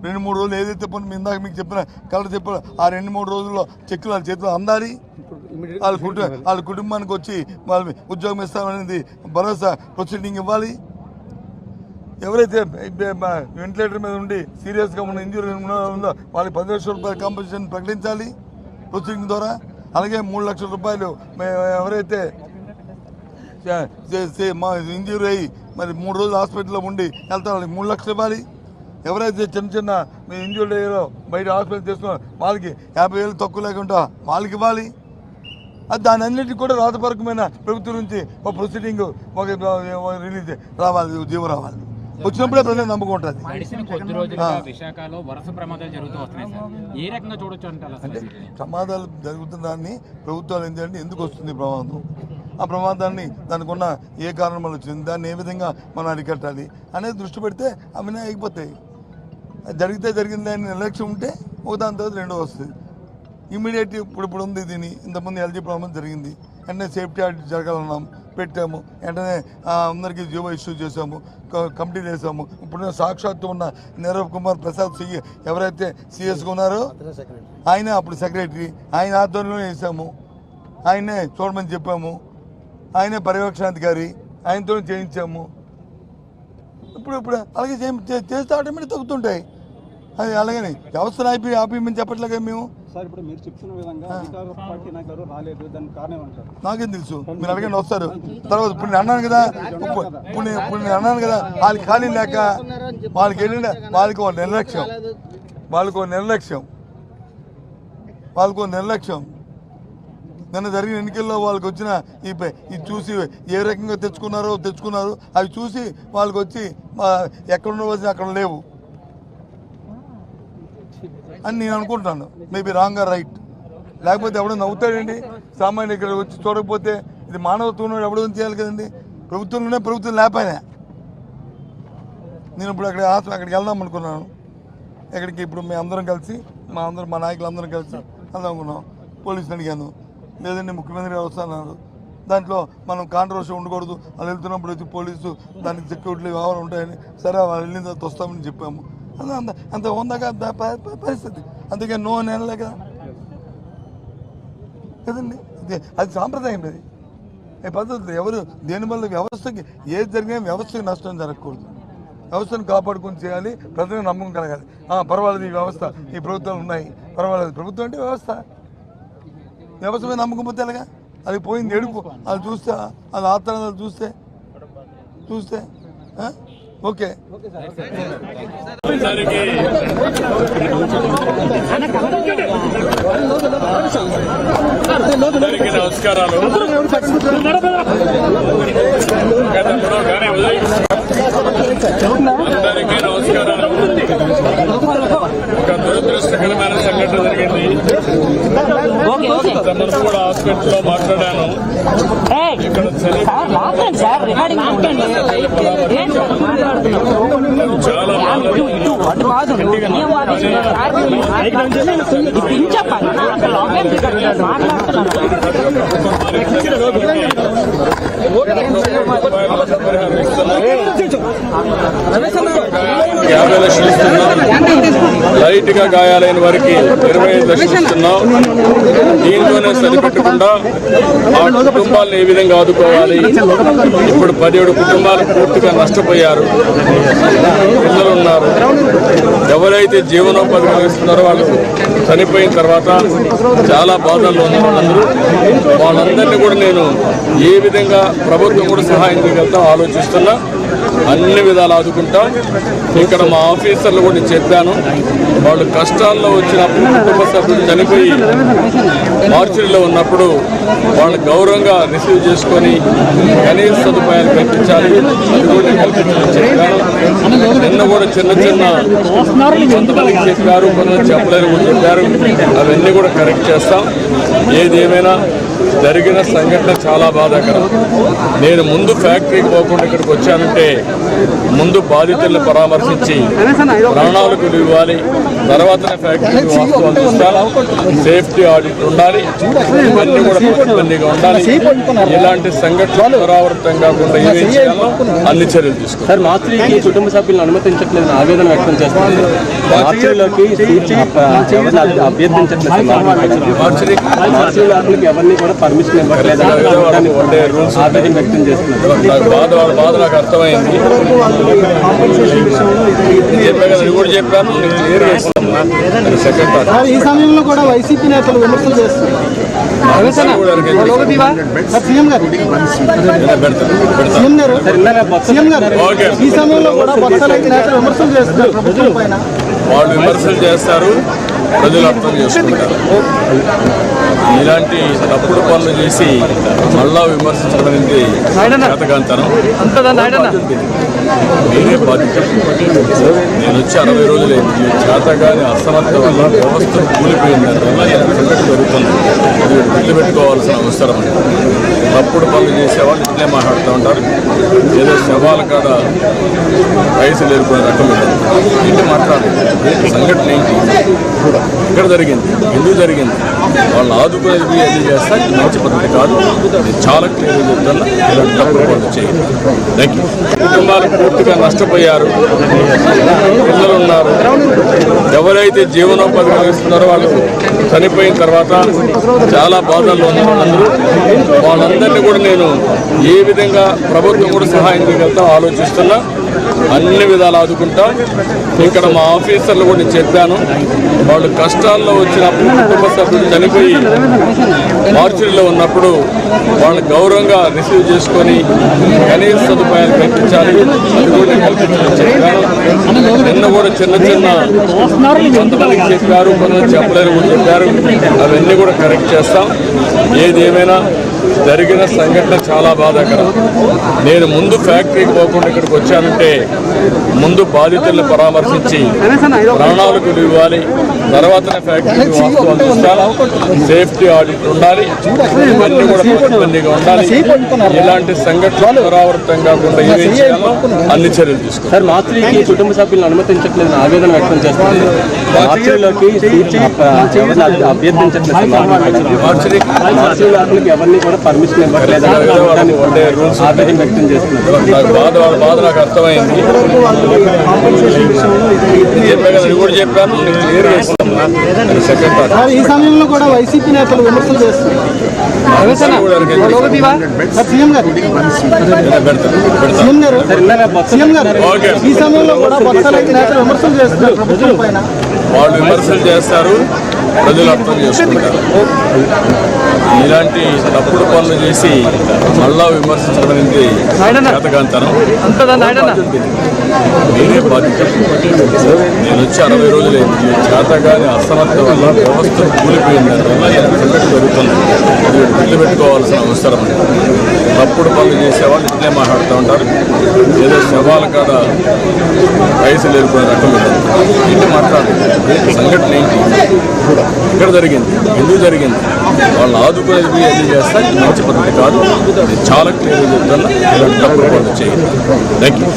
2-3 రోజులు ఏదైతే పని ఇందాక మీకు చెప్పిన కలర్ చెప్పిన ఆ 2-3 రోజుల్లో చెక్కులు వాళ్ళ చేతిలో అందాలి. వాళ్ళ కుటుంబానికి వచ్చి వాళ్ళ ఉద్యోగం ఇస్తామనేది భరోసా ప్రొసీడింగ్ ఇవ్వాలి. ఎవరైతే వెంటిలేటర్ మీద ఉండి సీరియస్గా ఉన్న ఇంజురీ ఉందో వాళ్ళకి 10 లక్షల రూపాయల కాంపెన్సేషన్ ప్రకటించాలి ప్రొసీడింగ్ ద్వారా. అలాగే 3 లక్షల రూపాయలు ఎవరైతే ఇంజూరీ అయ్యి మరి 3 రోజులు హాస్పిటల్లో ఉండి వెళ్తారు వాళ్ళకి 3 లక్షలు ఇవ్వాలి. ఎవరైతే చిన్న ఇంజూరీ అయ్యారో బయట హాస్పిటల్ చేసుకున్నారో వాళ్ళకి 50,000 తక్కువ లేకుండా వాళ్ళకి ఇవ్వాలి. అది దాని అన్నింటికి కూడా రాతపరకమైన ప్రభుత్వం నుంచి ఒక ప్రొసీడింగ్ ఒక రిలీజ్ రావాలి, జీవో రావాలి. వచ్చినప్పుడే ప్రజలు నమ్మకం ఉంటుంది. అంటే ప్రమాదాలు జరుగుతున్న ప్రభుత్వాలు ఏంటంటే ఎందుకు వస్తుంది ప్రమాదం, ఆ ప్రమాదాన్ని దానికి ఉన్న ఏ కారణం వల్ల వచ్చింది, దాన్ని ఏ విధంగా మనం అరికట్టాలి అనేది దృష్టి పెడితే అవన్నీ అయిపోతాయి. జరిగితే జరిగింది అని నిర్లక్ష్యం ఉంటే ఒక దాని తర్వాత రెండో వస్తుంది. ఇమీడియట్ ఇప్పుడు ఉంది దీని ఇంతకుముందు ఎల్జీ ప్రాబ్లం జరిగింది, వెంటనే సేఫ్టీ ఆడిట్ జరగాలన్నాం, పెట్టాము, వెంటనే అందరికీ జీవో ఇష్యూ చేసాము, కమిటీ వేసాము. ఇప్పుడు సాక్షాత్తు ఉన్న నీరవ్ కుమార్ ప్రసాద్ ఎవరైతే సిఎస్గా ఉన్నారో ఆయనే అప్పుడు సెక్రటరీ, ఆయన ఆధ్వర్యంలో వేసాము, ఆయనే చూడమని చెప్పాము, ఆయనే పర్యవేక్షణాధికారి, ఆయనతో చేయించాము. ఇప్పుడు అలాగే చేస్తే ఆటోమేటిక్ తగ్గుతుంటాయి. అది అలాగని వ్యవస్థను ఆపేయమని చెప్పట్లేగా మేము. నాకేం తెలుసు, మీరు అడగండి వస్తారు. తర్వాత ఇప్పుడు నేను అన్నాను కదా, ఇప్పుడు నేను అన్నాను కదా, వాళ్ళకి ఖాళీ లేక వాళ్ళకి వెళ్ళిన వాళ్ళకి ఒక నిర్లక్ష్యం నిన్న జరిగిన ఎన్నికల్లో వాళ్ళకి వచ్చిన ఇది చూసి ఏ రకంగా తెచ్చుకున్నారు అవి చూసి వాళ్ళకి వచ్చి ఎక్కడ ఉండవలసిన అక్కడ లేవు అని నేను అనుకుంటాను. Maybe wrong or right. లేకపోతే ఎవడో నవ్వుతాడండి సామాన్యుడు ఇక్కడ వచ్చి చూడకపోతే. ఇది మానవత్వం ఎవడో చేయాలి కదండి. ప్రభుత్వంలోనే ప్రభుత్వం లేకపోయినా నేను ఇప్పుడు అక్కడికి వెళ్దాం అనుకున్నాను. ఎక్కడికి ఇప్పుడు మేము అందరం కలిసి మా నాయకులు అందరం కలిసి వెళ్దాం అనుకున్నాం. పోలీసులు అడిగాను, లేదండి ముఖ్యమంత్రి గారు వస్తున్నారు, దాంట్లో మనం కాంట్రవర్సీ ఉండకూడదు, వాళ్ళు వెళ్తున్నప్పుడు వచ్చి పోలీసు దానికి సెక్యూరిటీ వ్యవహారం ఉంటాయని, సరే వాళ్ళు వెళ్ళిన తర్వాత వస్తామని చెప్పాము. అంత ఉందాక పరిస్థితి. అందుకే నో అని అనలే కదండి. అది సాంప్రదాయం. అది పద్ధతి. ఎవరు దేనివల్ల వ్యవస్థకి ఏది జరిగినా వ్యవస్థకి నష్టం జరగకూడదు. వ్యవస్థను కాపాడుకొని చేయాలి, ప్రజలకు నమ్మకం కలగాలి. పర్వాలేదు ఈ వ్యవస్థ, ఈ ప్రభుత్వాలు ఉన్నాయి, పర్వాలేదు. ప్రభుత్వం అంటే వ్యవస్థ మీద నమ్మకం పోతే ఎలాగా? అది పోయింది ఎడుపు. అది చూస్తే అది ఆత్మలు చూస్తే ఓకే. నమస్కారాలు. అందరికీ నమస్కారాలు. ఒక దురదృష్టకరమైన సంఘటన జరిగింది. కూడా హాస్పిటల్లో మాట్లాడాను. ఇక్కడ చాలా లైట్ గా గాయాలైన వారికి 25 లక్షలు ఇస్తున్నాం. దీంతోనే సరిపెట్టకుండా ఆ కుటుంబాలను ఏ విధంగా ఆదుకోవాలి. ఇప్పుడు 17 కుటుంబాలు పూర్తిగా నష్టపోయారు. పిల్లలు ఉన్నారు. ఎవరైతే జీవనోపాధి కలిగిస్తున్నారో వాళ్ళు చనిపోయిన తర్వాత చాలా బాధల్లో ఉన్నారు అందరూ. వాళ్ళందరినీ కూడా నేను ఏ విధంగా ప్రభుత్వం కూడా సహాయం చేయగలుగుతాం ఆలోచిస్తున్నా. అన్ని విధాలు ఆదుకుంటాం. ఇక్కడ మా ఆఫీసర్లు కూడా చెప్పాను, వాళ్ళు కష్టాల్లో వచ్చినప్పుడు కుటుంబ సభ్యులు చనిపోయి మార్చిలో ఉన్నప్పుడు వాళ్ళు గౌరవంగా రిసీవ్ చేసుకొని కనీస సదుపాయాలు కల్పించాలి. అది కూడా కల్పించమని చెప్పాను. నిన్న కూడా చిన్న కొంతమందికి చెప్పారు, కొంతమంది చెప్పలేరు కూడా చెప్పారు. అవన్నీ కూడా కరెక్ట్ చేస్తాం. ఏదేమైనా జరిగిన సంఘటన చాలా బాధాకరం. నేను ముందు ఫ్యాక్టరీకి పోకుండా ఇక్కడికి వచ్చానంటే ముందు బాధితులను పరామర్శించి ప్రాణాలకు ఇవ్వాలి, తర్వాతనే ఫ్యాక్టరీకి వాస్తవాలు చూస్తాను. సేఫ్టీ ఆడిట్ ఉండాలి, ఇవన్నీ కూడా పకడ్బందీగా ఉండాలి. ఇలాంటి సంఘటనలు పునరావృతం కాకుండా ఏమేం చేయాలో అన్ని చర్యలు తీసుకోవాలి. కుటుంబ సభ్యులను అనుమతించట్లేదు ఆవేదన వ్యక్తం చేస్తారు. మార్చిలోకి ఎవరిని అభ్యర్థించట్లేదు మార్చిలోకి ఎవరిని కూడా పర్మిషన్ ఇవ్వట్లేదు ఆవేదన వ్యక్తం చేస్తున్నారు. బాధ నాకు అర్థమైంది. చెప్పాను కూడా చెప్పాను. సెకండ్ ఈ సమయంలో కూడా వైసీపీ నేతలు విమర్శలు చేస్తున్నారు. ఈ సమయంలో కూడా నేతలు విమర్శలు చేస్తున్నారు ప్రభుత్వం పైన. వాళ్ళు విమర్శలు చేస్తారు, ప్రజలు అర్థం చేసుకుంటారు. ఇలాంటి తప్పుడు పనులు చేసి మళ్ళా విమర్శించడం అనేది చేతకాంతనం. నేనే బాధ్యత. నేను వచ్చి 60 రోజులైంది. చేతగాని అసమర్థ వల్ల వ్యవస్థ కూలిపోయింది. అందువల్ల సంఘటన జరుగుతుంది. అది గుర్తుపెట్టుకోవాల్సిన అవసరం. తప్పుడు పనులు చేసేవాళ్ళు ఇట్లే మాట్లాడుతూ ఉంటారు. ఏదో శవాల కాడ వయసులు ఏర్పడే రకం ఇంటి మాట్లాడాలి. సంఘటన ఏంటి, ఎక్కడ జరిగింది, ఎందుకు జరిగింది, వాళ్ళు ఆదుకునేది అది చేస్తా. మంచి పద్ధతి కాదు. నేను చాలా క్లియర్గా చెప్తున్నా. ఇలాంటి తప్పుడు పనులు చేయండి. Thank you. కుటుంబాలు పూర్తిగా నష్టపోయారు. పిల్లలు ఉన్నారు. ఎవరైతే జీవనోపాధి కలిగిస్తున్నారో వాళ్ళు చనిపోయిన తర్వాత చాలా బాధల్లో ఉన్నారు. వాళ్ళందరినీ కూడా నేను ఏ విధంగా ప్రభుత్వం కూడా సహాయం చేయగలుగుతా ఆలోచిస్తున్నా. అన్ని విధాలు ఆదుకుంటాం. ఇక్కడ మా ఆఫీసర్లు కూడా నేను చెప్పాను. వాళ్ళు కష్టాల్లో వచ్చినప్పుడు కుటుంబ సభ్యులు చనిపోయి మార్చిలో ఉన్నప్పుడు వాళ్ళు గౌరవంగా రిసీవ్ చేసుకొని కనీస సదుపాయాలు కల్పించాలి. అది కూడా నేను కల్పించమని చెప్పాను. నిన్న కూడా చిన్న కొంతమందికి చెప్పారు, కొంతమంది చెప్పలేరు కూడా చెప్పారు. అవన్నీ కూడా కరెక్ట్ చేస్తాం. ఏది ఏమైనా జరిగిన సంఘటన చాలా బాధాకరం. నేను ముందు ఫ్యాక్టరీకి పోకుండా ఇక్కడికి వచ్చానంటే ముందు బాధితులను పరామర్శించి ప్రాణాలకు ఇవ్వాలి. తర్వాతనే ఫ్యాక్టరీకి వాస్తవాలు చూస్తాను. సేఫ్టీ ఆడిట్ ఉండాలి. ఇవన్నీ కూడా పకడ్బందీగా ఉండాలి. ఇలాంటి సంఘటనలు పునరావృతం కాకుండా ఏమేం చేయాలో అన్ని చర్యలు తీసుకోవాలి. సార్, మార్చికి కుటుంబ సభ్యులను అనుమతించట్లేదు ఆవేదన వ్యక్తం చేస్తుంది. మార్చిలోకి ఎవరిని అభ్యర్థించట్లేదు మార్చిలోకి ఎవరిని కూడా పర్మిషన్ ఇవ్వట్లేదు ఆవేదన వ్యక్తం చేస్తున్నారు. బాధ నాకు అర్థమైంది. చెప్పాను కూడా చెప్పాను. సెకండ్ ఈ సమయంలో కూడా వైసీపీ నేతలు విమర్శలు చేస్తున్నారు. ఈ సమయంలో కూడా నేతలు విమర్శలు చేస్తున్నారు ప్రభుత్వం పైన. వాళ్ళు విమర్శలు చేస్తారు, ప్రజలు అర్థం చేసుకుంటారు. ఇలాంటి తప్పుడు పనులు చేసి మళ్ళా విమర్శించడం అనేది చేతకాంతనం. నేనే బాధ్యత. నేను వచ్చి 60 రోజులైంది. చేతగాని అసమర్థ వల్ల వ్యవస్థ కూలిపోయింది. అందువల్ల సంఘటన జరుగుతుంది. అది గుర్తుపెట్టుకోవాల్సిన అవసరం. తప్పుడు పనులు చేసేవాళ్ళు ఇట్లే మాట్లాడుతూ ఉంటారు. ఏదో శవాల కాడ వయసులు ఏర్పడే రకం ఇంటి మాట్లాడాలి. సంఘటన ఏంటి, ఎక్కడ జరిగింది, ఎందుకు జరిగింది, వాళ్ళు ఆదుకునేది అది చేస్తా. మంచి పద్ధతి కాదు. నేను చాలా క్లియర్గా చెప్తున్నా. ఇలాంటి తప్పుడు పనులు చేయండి. Thank you.